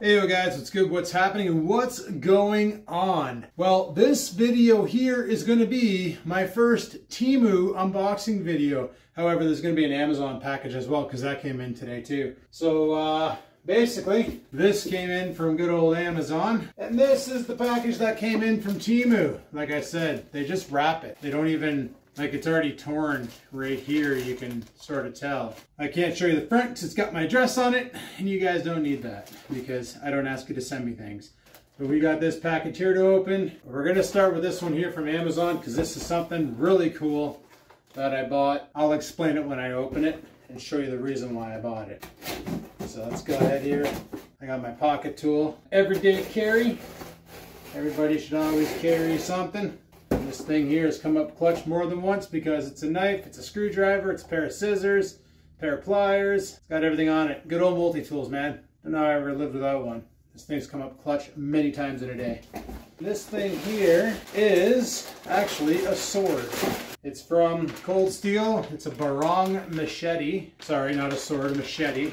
Hey guys, what's good, what's happening, and what's going on? Well, this video here is going to be my first TEMU unboxing video. However, there's going to be an Amazon package as well because that came in today too. So basically, this came in from good old Amazon, and this is the package that came in from TEMU. Like I said, they just wrap it. They don't even, like, it's already torn right here, you can sort of tell. I can't show you the front because it's got my address on it, and you guys don't need that because I don't ask you to send me things. But we got this package here to open. We're gonna start with this one here from Amazon because this is something really cool that I bought. I'll explain it when I open it and show you the reason why I bought it. So let's go ahead here. I got my pocket tool. Everyday carry. Everybody should always carry something. This thing here has come up clutch more than once because it's a knife, it's a screwdriver, it's a pair of scissors, a pair of pliers. It's got everything on it. Good old multi-tools, man. Don't know how I ever lived without one. This thing's come up clutch many times in a day. This thing here is actually a sword. It's from Cold Steel. It's a barong machete. Sorry, not a sword, a machete.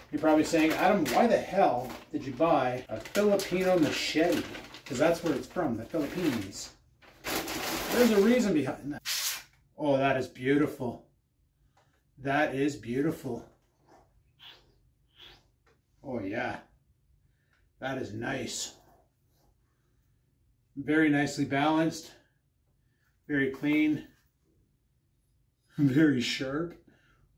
You're probably saying, Adam, why the hell did you buy a Filipino machete? Because that's where it's from, the Philippines. There's a reason behind that. Oh, that is beautiful. That is beautiful. Oh yeah. That is nice. Very nicely balanced. Very clean. Very sharp.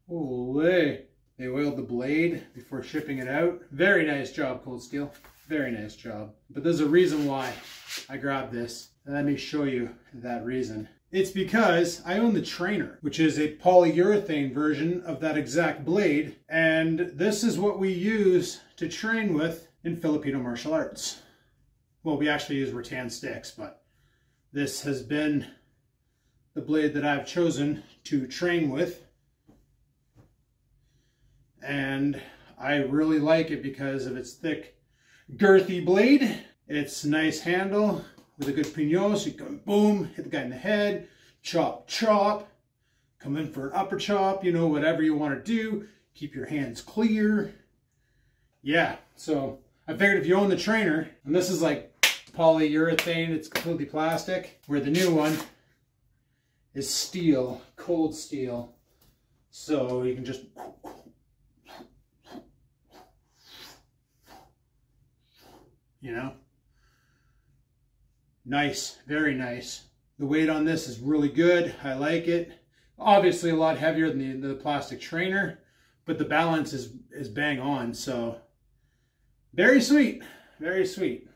Holy. They oiled the blade before shipping it out. Very nice job, Cold Steel. Very nice job. But there's a reason why I grabbed this. Let me show you that reason. It's because I own the Trainer, which is a polyurethane version of that exact blade. And this is what we use to train with in Filipino martial arts. Well, we actually use rattan sticks, but this has been the blade that I've chosen to train with. And I really like it because of its thick, girthy blade. It's nice handle with a good pignon, so you can boom, hit the guy in the head, chop, chop, come in for an upper chop, you know, whatever you want to do. Keep your hands clear. Yeah, so I figured if you own the Trainer, and this is like polyurethane, it's completely plastic, where the new one is steel, cold steel. So you can just, you know, nice, very nice. The weight on this is really good. I like it. Obviously a lot heavier than the plastic Trainer, but the balance is bang on. So very sweet, very sweet.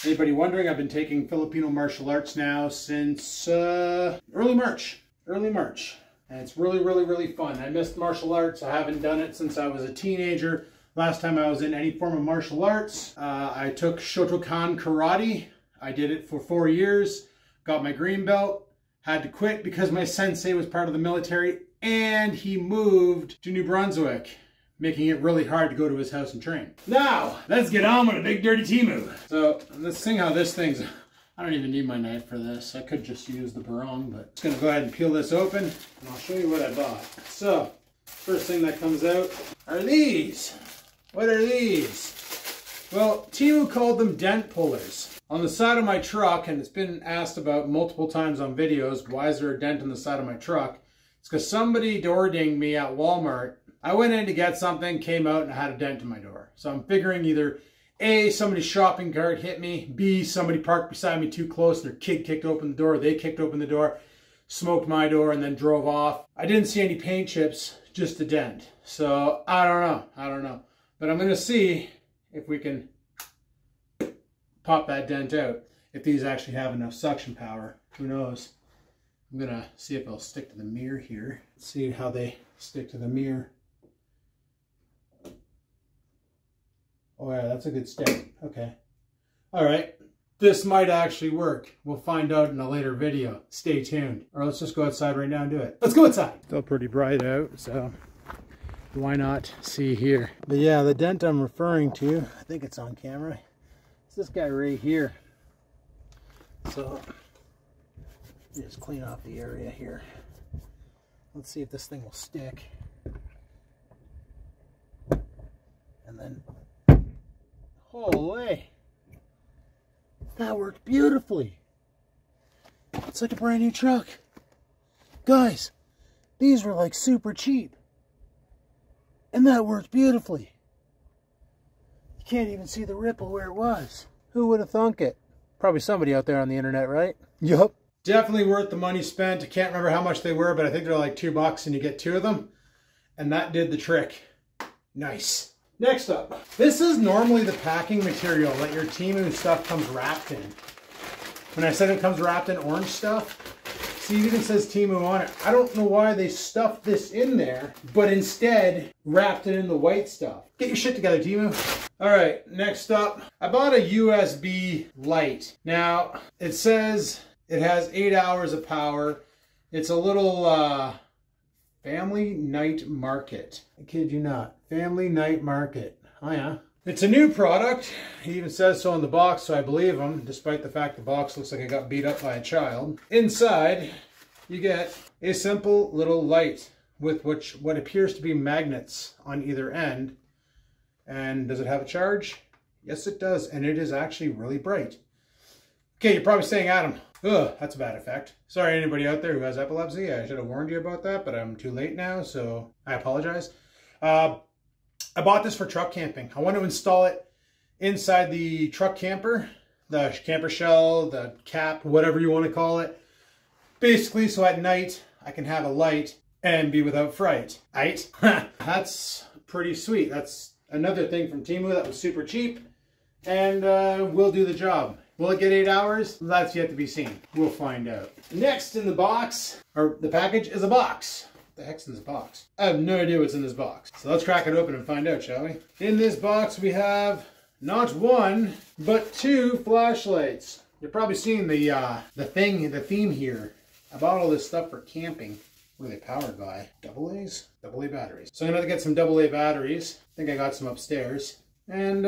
Anybody wondering, I've been taking Filipino martial arts now since early March. And it's really, really, really fun. I missed martial arts. I haven't done it since I was a teenager. Last time I was in any form of martial arts, I took Shotokan karate. I did it for 4 years, got my green belt, had to quit because my sensei was part of the military and he moved to New Brunswick, making it really hard to go to his house and train. Now, let's get on with a big dirty TEMU. So let's see how this thing's, I don't even need my knife for this. I could just use the barong, but I'm just gonna go ahead and peel this open and I'll show you what I bought. So, first thing that comes out are these. What are these? Well, TEMU called them dent pullers. On the side of my truck, and it's been asked about multiple times on videos, why is there a dent on the side of my truck? It's because somebody door dinged me at Walmart. I went in to get something, came out, and I had a dent in my door. So I'm figuring either A, somebody's shopping cart hit me, B, somebody parked beside me too close and their kid kicked open the door, they kicked open the door, smoked my door, and then drove off. I didn't see any paint chips, just a dent. So I don't know. But I'm gonna see if we can pop that dent out, if these actually have enough suction power. Who knows? I'm gonna see if they'll stick to the mirror here. Let's see how they stick to the mirror. Oh yeah, that's a good stick. Okay. All right. This might actually work. We'll find out in a later video. Stay tuned. Or let's just go outside right now and do it. Let's go outside. Still pretty bright out, so why not see here? But yeah, the dent I'm referring to, I think it's on camera. This guy right here. So just clean off the area here. Let's see if this thing will stick. And then Holy, that worked beautifully. It's like a brand new truck. Guys, these were like super cheap. And that worked beautifully. You can't even see the ripple where it was. Who would have thunk it? Probably somebody out there on the internet, right? Yup. Definitely worth the money spent. I can't remember how much they were, but I think they're like $2 and you get 2 of them. And that did the trick. Nice. Next up, this is normally the packing material that your TEMU stuff comes wrapped in. When I said it comes wrapped in orange stuff, see, it even says TEMU on it. I don't know why they stuffed this in there, but instead wrapped it in the white stuff. Get your shit together, TEMU. All right, next up, I bought a USB light. Now, it says it has 8 hours of power. It's a little Family Night Market. I kid you not, Family Night Market. Oh yeah. It's a new product. He even says so on the box, so I believe him, despite the fact the box looks like it got beat up by a child. Inside, you get a simple little light with what appears to be magnets on either end. And does it have a charge? Yes, it does, and it is actually really bright. Okay, you're probably saying, Adam, ugh, that's a bad effect. Sorry, anybody out there who has epilepsy. I should have warned you about that, but I'm too late now, so I apologize. I bought this for truck camping. I want to install it inside the truck camper, the camper shell, the cap, whatever you want to call it. Basically, so at night I can have a light and be without fright. Right? That's pretty sweet. That's another thing from TEMU that was super cheap and will do the job. Will it get 8 hours? That's yet to be seen. We'll find out. Next in the box, or the package, is a box. What the heck's in this box? I have no idea what's in this box. So let's crack it open and find out, shall we? In this box we have not 1, but 2 flashlights. You're probably seeing the theme here. I bought all this stuff for camping. What are they powered by? AA's? AA batteries. So I'm gonna have to get some AA batteries. I think I got some upstairs. And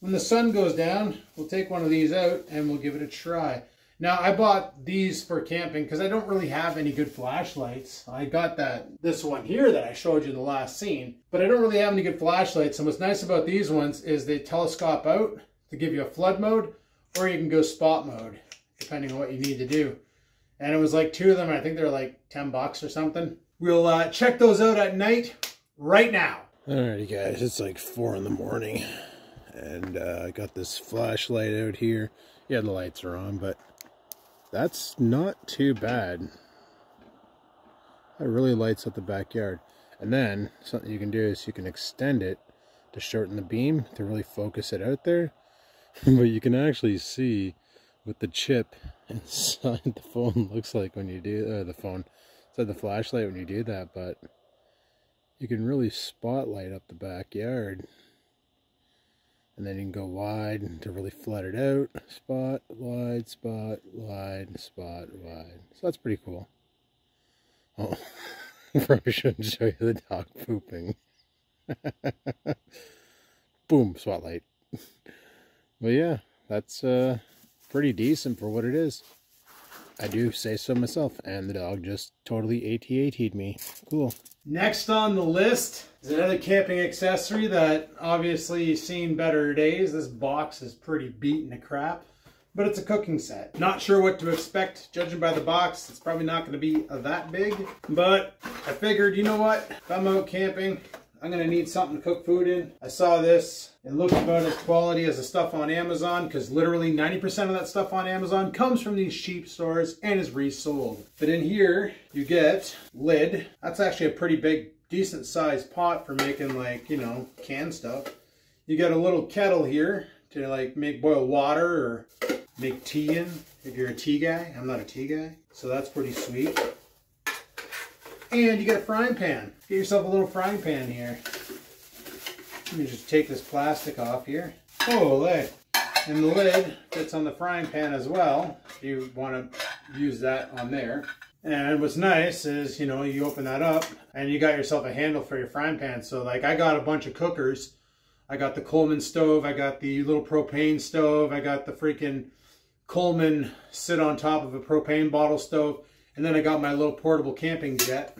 when the sun goes down, we'll take one of these out and we'll give it a try. Now, I bought these for camping because I don't really have any good flashlights. I got this one here that I showed you in the last scene, but I don't really have any good flashlights. And what's nice about these ones is they telescope out to give you a flood mode, or you can go spot mode, depending on what you need to do. And it was like 2 of them. I think they're like $10 or something. We'll check those out at night right now. Alrighty guys, it's like 4 in the morning. And I got this flashlight out here. Yeah, the lights are on, but that's not too bad. It really lights up the backyard. And then something you can do is you can extend it to shorten the beam to really focus it out there. But you can actually see what the chip inside the phone looks like when you do inside the flashlight when you do that. But you can really spotlight up the backyard. And then you can go wide to really flood it out. Spot, wide, spot, wide, spot, wide. So that's pretty cool. Oh, probably shouldn't show you the dog pooping. Boom, spotlight. But yeah, that's pretty decent for what it is. I do say so myself. And the dog just totally AT-AT'd me. Cool. Next on the list is another camping accessory that obviously seen better days. This box is pretty beaten to crap, but it's a cooking set. Not sure what to expect. Judging by the box, it's probably not going to be that big, but I figured, you know what? If I'm out camping, I'm going to need something to cook food in. I saw this. It looked about as quality as the stuff on Amazon, because literally 90% of that stuff on Amazon comes from these cheap stores and is resold. But in here, you get lid. That's actually a pretty big, decent sized pot for making, like, you know, canned stuff. You get a little kettle here to like boil water or make tea in, if you're a tea guy. I'm not a tea guy, so that's pretty sweet. And you get a frying pan. Get yourself a little frying pan here. Let me just take this plastic off here. Holy! And the lid fits on the frying pan as well, if you want to use that on there. And what's nice is, you know, you open that up and you got yourself a handle for your frying pan. So like I got a bunch of cookers. I got the Coleman stove, I got the little propane stove, I got the freaking Coleman sit on top of a propane bottle stove, and then I got my little portable camping jet.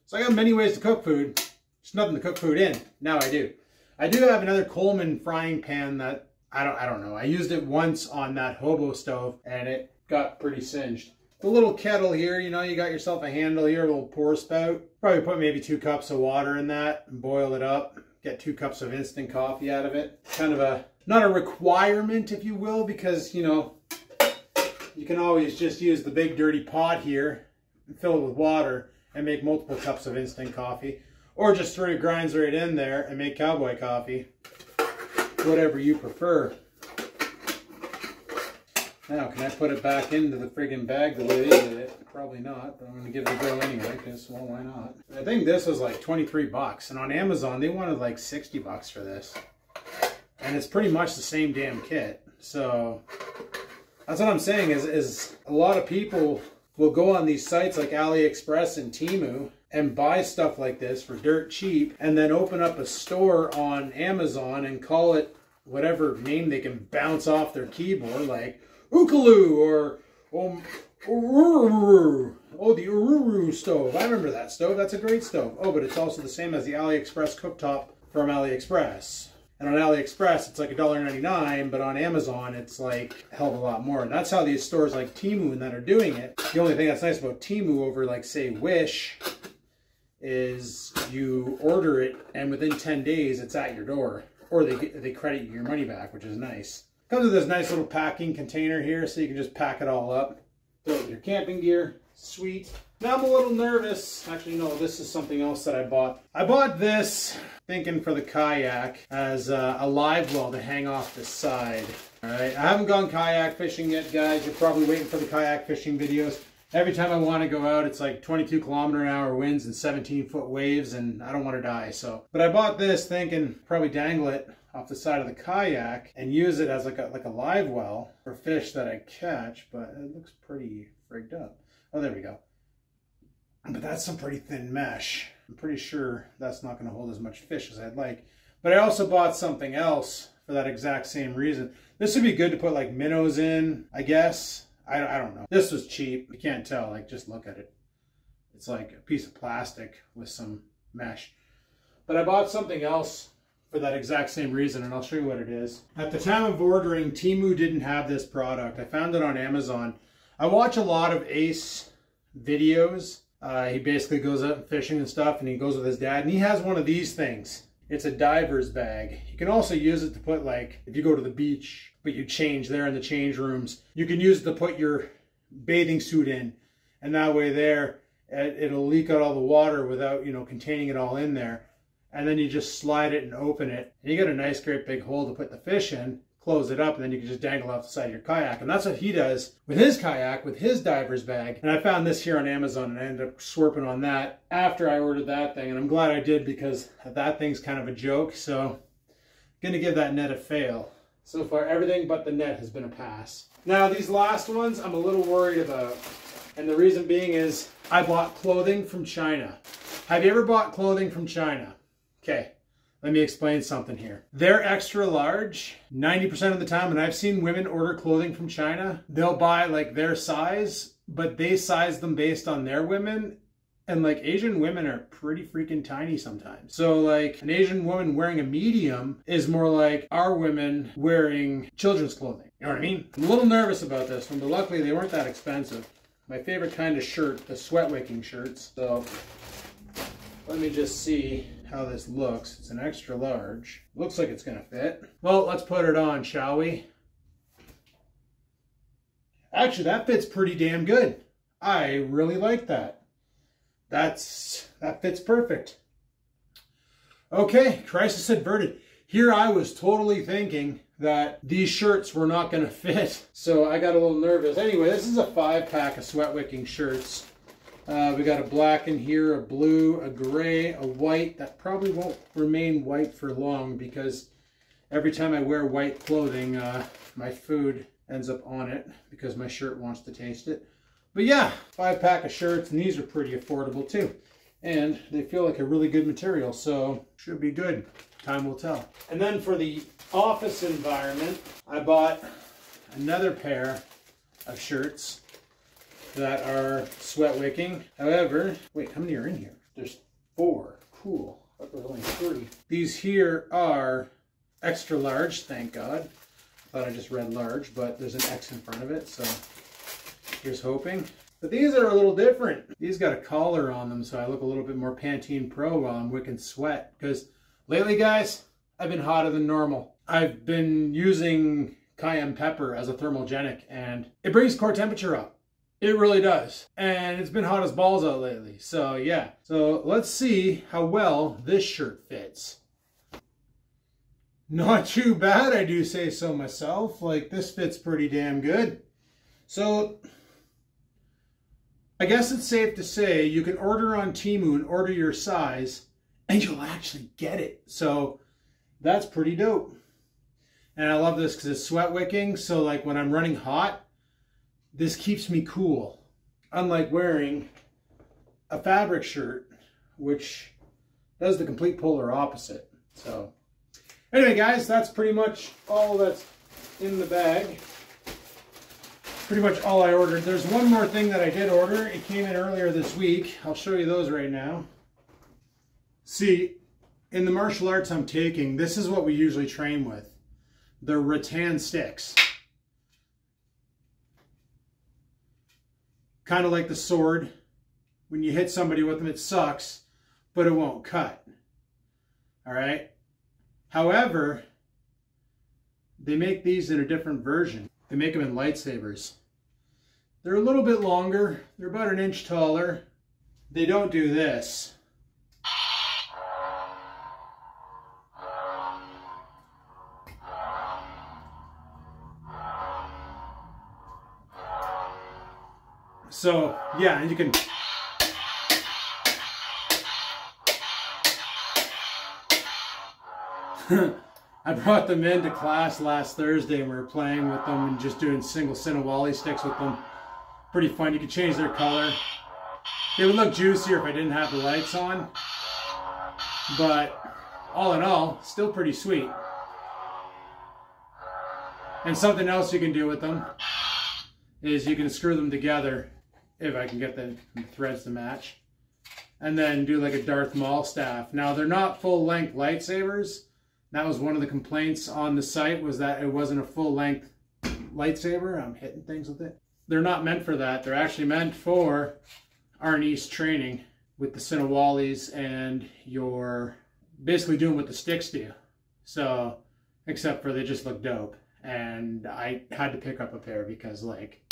So I got many ways to cook food. There's nothing to cook food in. Now I do. I do have another Coleman frying pan that I don't know. I used it once on that hobo stove and it got pretty singed. The little kettle here, you know, you got yourself a handle here, a little pour spout. Probably put maybe 2 cups of water in that and boil it up. Get 2 cups of instant coffee out of it. Kind of a, not a requirement, if you will, because, you know, you can always just use the big dirty pot here and fill it with water and make multiple cups of instant coffee. Or just throw your grinds right in there and make cowboy coffee. Whatever you prefer. Now, can I put it back into the friggin' bag the way they did it? Probably not, but I'm going to give it a go anyway, because, well, why not? I think this was like 23 bucks, and on Amazon, they wanted like 60 bucks for this. And it's pretty much the same damn kit. So, that's what I'm saying, is a lot of people will go on these sites like AliExpress and TEMU and buy stuff like this for dirt cheap, and then open up a store on Amazon and call it whatever name they can bounce off their keyboard, like Ookaloo or Ururu. Oh, the Ururu stove. I remember that stove. That's a great stove. Oh, but it's also the same as the AliExpress cooktop from AliExpress. And on AliExpress, it's like $1.99, but on Amazon, it's like a hell of a lot more. And that's how these stores like TEMU and that are doing it. The only thing that's nice about TEMU over, like, say, Wish, is you order it, and within 10 days, it's at your door. Or they credit you your money back, which is nice. Comes with this nice little packing container here, so you can just pack it all up. Throw it with your camping gear. Sweet. Now I'm a little nervous. Actually, no, this is something else that I bought. I bought this, thinking for the kayak, as a live well to hang off the side. All right, I haven't gone kayak fishing yet, guys. You're probably waiting for the kayak fishing videos. Every time I want to go out, it's like 22 kilometer-an-hour winds and 17-foot waves, and I don't want to die. So, but I bought this thinking probably dangle it off the side of the kayak and use it as like a live well for fish that I catch, but it looks pretty frigged up. Oh, there we go. But that's some pretty thin mesh. I'm pretty sure that's not going to hold as much fish as I'd like. But I also bought something else for that exact same reason. This would be good to put like minnows in, I guess. I don't know. This was cheap. You can't tell. Like, just look at it. It's like a piece of plastic with some mesh. But I bought something else for that exact same reason, and I'll show you what it is. At the time of ordering, TEMU didn't have this product. I found it on Amazon. I watch a lot of Ace videos. He basically goes out fishing and stuff, and he goes with his dad, and he has one of these things. It's a diver's bag. You can also use it to put, like, if you go to the beach, but you change there in the change rooms, you can use it to put your bathing suit in, and that way there, it'll leak out all the water without, you know, containing it all in there. And then you just slide it and open it, and you get a nice great big hole to put the fish in. Close it up, and then you can just dangle off the side of your kayak. And that's what he does with his kayak, with his diver's bag. And I found this here on Amazon, and I ended up swerping on that after I ordered that thing. And I'm glad I did, because that thing's kind of a joke. So I'm going to give that net a fail. So far, everything but the net has been a pass. Now, these last ones, I'm a little worried about. And the reason being is I bought clothing from China. Have you ever bought clothing from China? Okay. Let me explain something here. They're extra large 90% of the time, and I've seen women order clothing from China. They'll buy like their size, but they size them based on their women. And like Asian women are pretty freaking tiny sometimes. So like an Asian woman wearing a medium is more like our women wearing children's clothing. You know what I mean? I'm a little nervous about this one, but luckily they weren't that expensive. My favorite kind of shirt, the sweat wicking shirts. So let me just see how this looks. It's an extra large. Looks like it's gonna fit. Well, let's put it on, shall we? Actually, that fits pretty damn good. I really like that. That fits perfect. Okay, crisis averted. Here I was totally thinking that these shirts were not gonna fit, so I got a little nervous. Anyway, this is a 5-pack of sweat wicking shirts. We got a black in here, a blue, a gray, a white. That probably won't remain white for long, because every time I wear white clothing, my food ends up on it because my shirt wants to taste it. But yeah, 5-pack of shirts, and these are pretty affordable too. And they feel like a really good material, so should be good. Time will tell. And then for the office environment, I bought another pair of shirts that are sweat wicking. However, wait, how many are in here? There's 4. Cool. But there's only 3. These here are extra large, thank God. Thought I just read large, but there's an X in front of it, so here's hoping. But these are a little different. These got a collar on them, so I look a little bit more Pantene Pro while I'm wicking sweat. Because lately, guys, I've been hotter than normal. I've been using cayenne pepper as a thermogenic, and it brings core temperature up. It really does. And it's been hot as balls out lately. So yeah. So let's see how well this shirt fits. Not too bad, I do say so myself. Like, this fits pretty damn good. So I guess it's safe to say you can order on TEMU and order your size and you'll actually get it. So that's pretty dope. And I love this because it's sweat wicking. So like when I'm running hot, this keeps me cool. Unlike wearing a fabric shirt, which does the complete polar opposite. So anyway, guys, that's pretty much all that's in the bag. Pretty much all I ordered. There's one more thing that I did order. It came in earlier this week. I'll show you those right now. See, in the martial arts I'm taking, this is what we usually train with. The rattan sticks. Kind of like the sword. When you hit somebody with them, it sucks, but it won't cut. All right? However, they make these in a different version. They make them in lightsabers. They're a little bit longer. They're about 1 inch taller. They don't do this. So, yeah, and you can... I brought them into class last Thursday and we were playing with them and just doing single Sinawali sticks with them. Pretty fun. You can change their color. They would look juicier if I didn't have the lights on. But all in all, still pretty sweet. And something else you can do with them is you can screw them together, if I can get the threads to match, and then do like a Darth Maul staff. Now, they're not full-length lightsabers. That was one of the complaints on the site, was that it wasn't a full-length lightsaber. I'm hitting things with it. They're not meant for that. They're actually meant for Arnis training with the Sinawalis and your basically doing what the sticks do. So, except for they just look dope. And I had to pick up a pair because, like,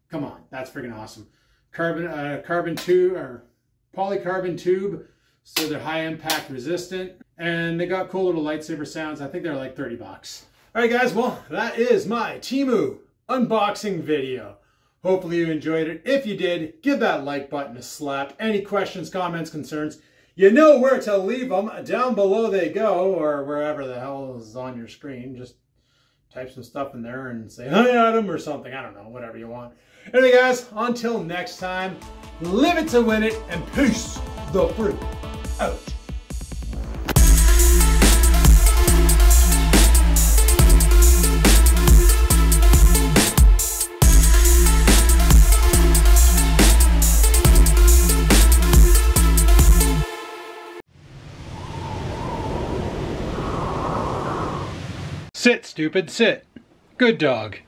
come on, that's freaking awesome. Carbon tube or polycarbon tube, so they're high impact resistant, and they got cool little lightsaber sounds. I think they're like 30 bucks. All right, guys, well, that is my TEMU unboxing video. Hopefully you enjoyed it. If you did, give that like button a slap. Any questions, comments, concerns, you know where to leave them. Down below they go, or wherever the hell is on your screen. Just type some stuff in there and say hi Adam or something. I don't know, whatever you want. Anyway, guys, until next time, live it to win it, and peace the fruit out. Sit, stupid, sit. Good dog.